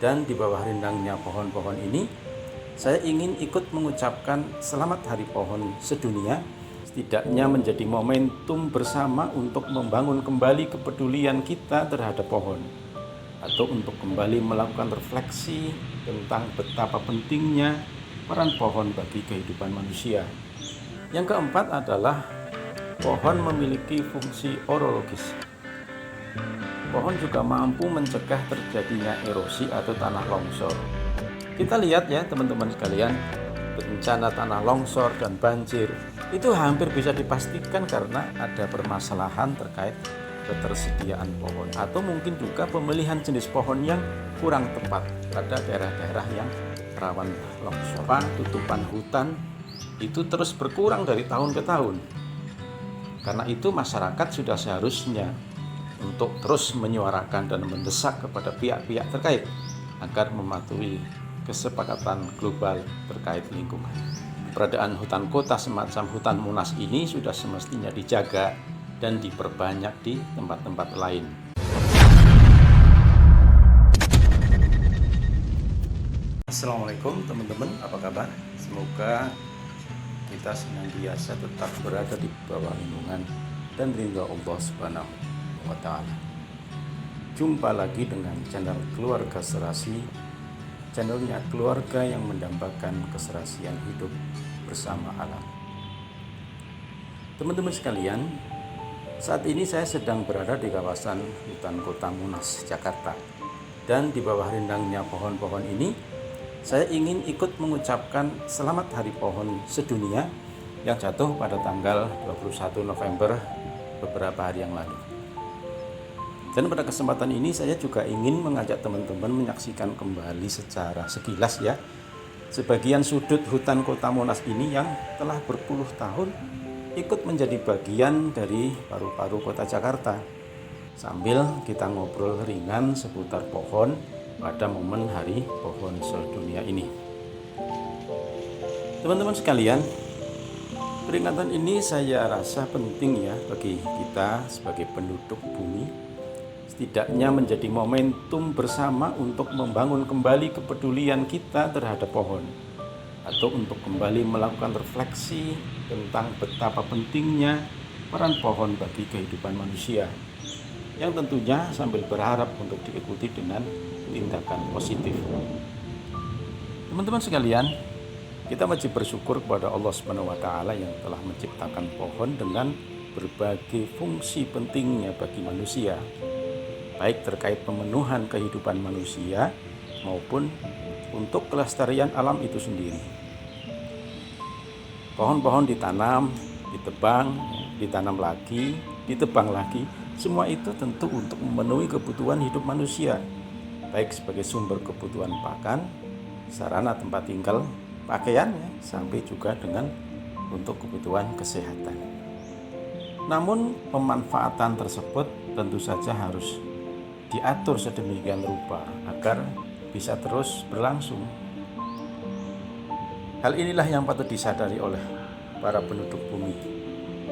Dan di bawah rindangnya pohon-pohon ini, saya ingin ikut mengucapkan selamat Hari Pohon Sedunia, setidaknya menjadi momentum bersama untuk membangun kembali kepedulian kita terhadap pohon, atau untuk kembali melakukan refleksi tentang betapa pentingnya peran pohon bagi kehidupan manusia. Yang keempat adalah pohon memiliki fungsi orologis. Pohon juga mampu mencegah terjadinya erosi atau tanah longsor. Kita lihat ya teman-teman sekalian, bencana tanah longsor dan banjir itu hampir bisa dipastikan karena ada permasalahan terkait ketersediaan pohon, atau mungkin juga pemilihan jenis pohon yang kurang tepat pada daerah-daerah yang rawan longsor. Tutupan hutan itu terus berkurang dari tahun ke tahun. Karena itu masyarakat sudah seharusnya untuk terus menyuarakan dan mendesak kepada pihak-pihak terkait agar mematuhi kesepakatan global terkait lingkungan. Keberadaan hutan kota semacam hutan Monas ini sudah semestinya dijaga dan diperbanyak di tempat-tempat lain. Assalamualaikum teman-teman, apa kabar? Semoga kita senantiasa tetap berada di bawah lindungan dan ridha Allah Subhanahu wa Ta'ala. Jumpa lagi dengan channel Keluarga Serasi, channelnya keluarga yang mendambakan keserasian hidup bersama alam. Teman-teman sekalian, saat ini saya sedang berada di kawasan hutan kota Monas, Jakarta. Dan di bawah rindangnya pohon-pohon ini, saya ingin ikut mengucapkan selamat Hari Pohon Sedunia yang jatuh pada tanggal 21 November beberapa hari yang lalu. Dan pada kesempatan ini saya juga ingin mengajak teman-teman menyaksikan kembali secara sekilas ya sebagian sudut hutan kota Monas ini yang telah berpuluh tahun ikut menjadi bagian dari paru-paru kota Jakarta, sambil kita ngobrol ringan seputar pohon pada momen Hari Pohon Sedunia ini. Teman-teman sekalian, peringatan ini saya rasa penting ya bagi kita sebagai penduduk bumi, setidaknya menjadi momentum bersama untuk membangun kembali kepedulian kita terhadap pohon, atau untuk kembali melakukan refleksi tentang betapa pentingnya peran pohon bagi kehidupan manusia, yang tentunya sambil berharap untuk diikuti dengan tindakan positif. Teman-teman sekalian, kita wajib bersyukur kepada Allah Subhanahu wa Ta'ala yang telah menciptakan pohon dengan berbagai fungsi pentingnya bagi manusia, baik terkait pemenuhan kehidupan manusia maupun untuk kelestarian alam itu sendiri. Pohon-pohon ditanam, ditebang, ditanam lagi, ditebang lagi, semua itu tentu untuk memenuhi kebutuhan hidup manusia, baik sebagai sumber kebutuhan pakan, sarana tempat tinggal, pakaian, sampai juga dengan untuk kebutuhan kesehatan. Namun pemanfaatan tersebut tentu saja harus diatur sedemikian rupa agar bisa terus berlangsung. Hal inilah yang patut disadari oleh para penduduk bumi,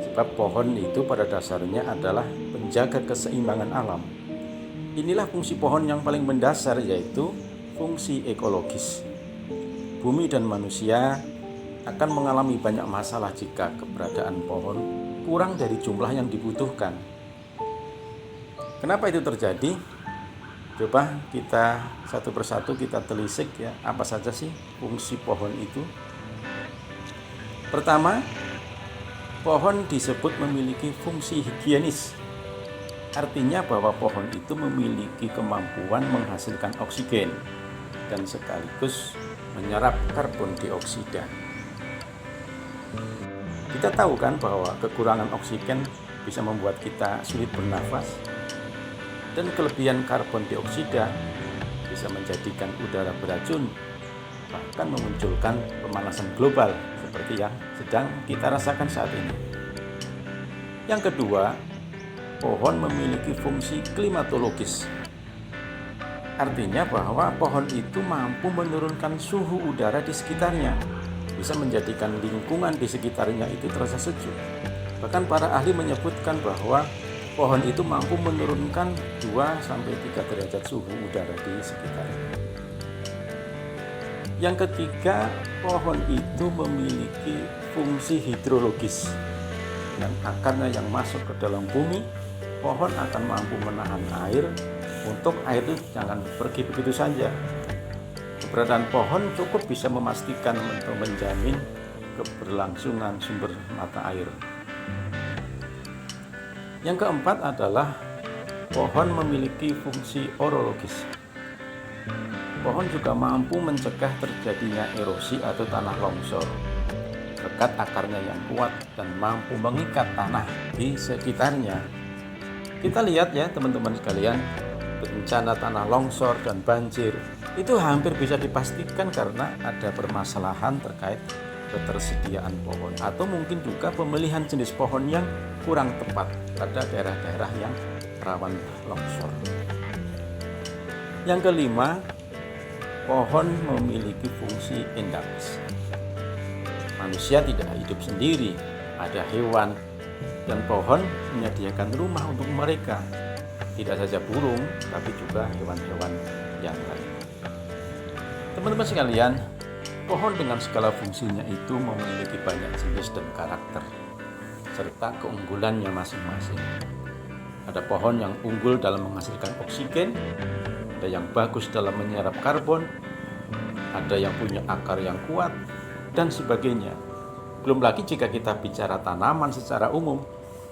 sebab pohon itu pada dasarnya adalah penjaga keseimbangan alam. Inilah fungsi pohon yang paling mendasar, yaitu fungsi ekologis. Bumi dan manusia akan mengalami banyak masalah jika keberadaan pohon kurang dari jumlah yang dibutuhkan. Kenapa itu terjadi? Coba kita satu persatu kita telisik ya, apa saja sih fungsi pohon itu. Pertama, pohon disebut memiliki fungsi higienis. Artinya bahwa pohon itu memiliki kemampuan menghasilkan oksigen dan sekaligus menyerap karbon dioksida. Kita tahu kan bahwa kekurangan oksigen bisa membuat kita sulit bernafas, dan kelebihan karbon dioksida bisa menjadikan udara beracun, bahkan memunculkan pemanasan global seperti yang sedang kita rasakan saat ini. Yang kedua, pohon memiliki fungsi klimatologis. Artinya bahwa pohon itu mampu menurunkan suhu udara di sekitarnya, bisa menjadikan lingkungan di sekitarnya itu terasa sejuk. Bahkan para ahli menyebutkan bahwa pohon itu mampu menurunkan 2-3 derajat suhu udara di sekitarnya. Yang ketiga, pohon itu memiliki fungsi hidrologis. Dan akarnya yang masuk ke dalam bumi, pohon akan mampu menahan air untuk air itu jangan pergi begitu saja. Keberadaan pohon cukup bisa memastikan atau menjamin keberlangsungan sumber mata air. Yang keempat adalah pohon memiliki fungsi orologis. Pohon juga mampu mencegah terjadinya erosi atau tanah longsor berkat akarnya yang kuat dan mampu mengikat tanah di sekitarnya. Kita lihat ya teman-teman sekalian, bencana tanah longsor dan banjir itu hampir bisa dipastikan karena ada permasalahan terkait ketersediaan pohon atau mungkin juga pemilihan jenis pohon yang kurang tepat pada daerah-daerah yang rawan longsor. Yang kelima, pohon memiliki fungsi endamis. Manusia tidak hidup sendiri, ada hewan, dan pohon menyediakan rumah untuk mereka. Tidak saja burung, tapi juga hewan-hewan yang lain. Teman-teman sekalian, pohon dengan segala fungsinya itu memiliki banyak jenis dan karakter, serta keunggulannya masing-masing. Ada pohon yang unggul dalam menghasilkan oksigen, ada yang bagus dalam menyerap karbon, ada yang punya akar yang kuat, dan sebagainya. Belum lagi jika kita bicara tanaman secara umum,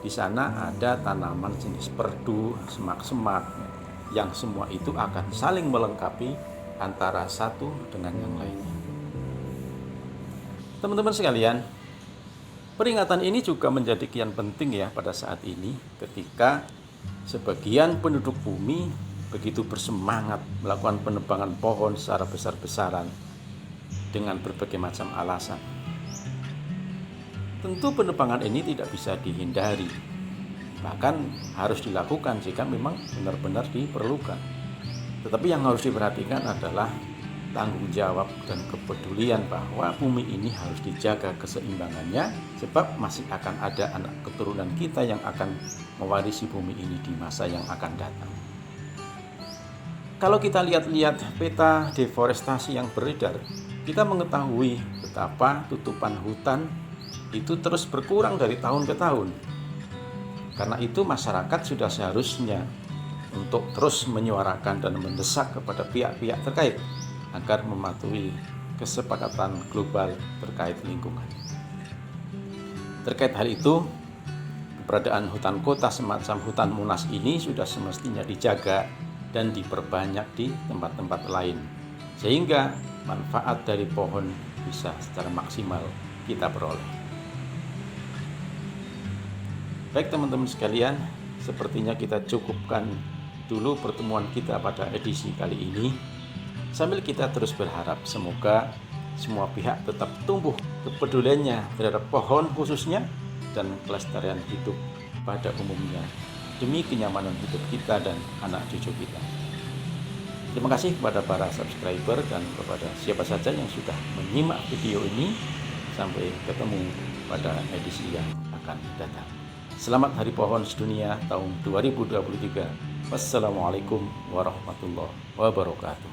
di sana ada tanaman jenis perdu, semak-semak, yang semua itu akan saling melengkapi antara satu dengan yang lainnya. Teman-teman sekalian, peringatan ini juga menjadi kian penting ya pada saat ini ketika sebagian penduduk bumi begitu bersemangat melakukan penebangan pohon secara besar-besaran dengan berbagai macam alasan. Tentu penebangan ini tidak bisa dihindari, bahkan harus dilakukan jika memang benar-benar diperlukan. Tetapi yang harus diperhatikan adalah tanggung jawab dan kepedulian bahwa bumi ini harus dijaga keseimbangannya, sebab masih akan ada anak keturunan kita yang akan mewarisi bumi ini di masa yang akan datang. Kalau kita lihat-lihat peta deforestasi yang beredar, kita mengetahui betapa tutupan hutan itu terus berkurang dari tahun ke tahun. Karena itu masyarakat sudah seharusnya untuk terus menyuarakan dan mendesak kepada pihak-pihak terkait agar mematuhi kesepakatan global terkait lingkungan. Terkait hal itu, keberadaan hutan kota semacam hutan Monas ini sudah semestinya dijaga dan diperbanyak di tempat-tempat lain, sehingga manfaat dari pohon bisa secara maksimal kita peroleh. Baik teman-teman sekalian, sepertinya kita cukupkan dulu pertemuan kita pada edisi kali ini, sambil kita terus berharap semoga semua pihak tetap tumbuh kepeduliannya terhadap pohon khususnya dan kelestarian hidup pada umumnya demi kenyamanan hidup kita dan anak cucu kita. Terima kasih kepada para subscriber dan kepada siapa saja yang sudah menyimak video ini. Sampai ketemu pada edisi yang akan datang. Selamat Hari Pohon Sedunia tahun 2023. Wassalamualaikum warahmatullahi wabarakatuh.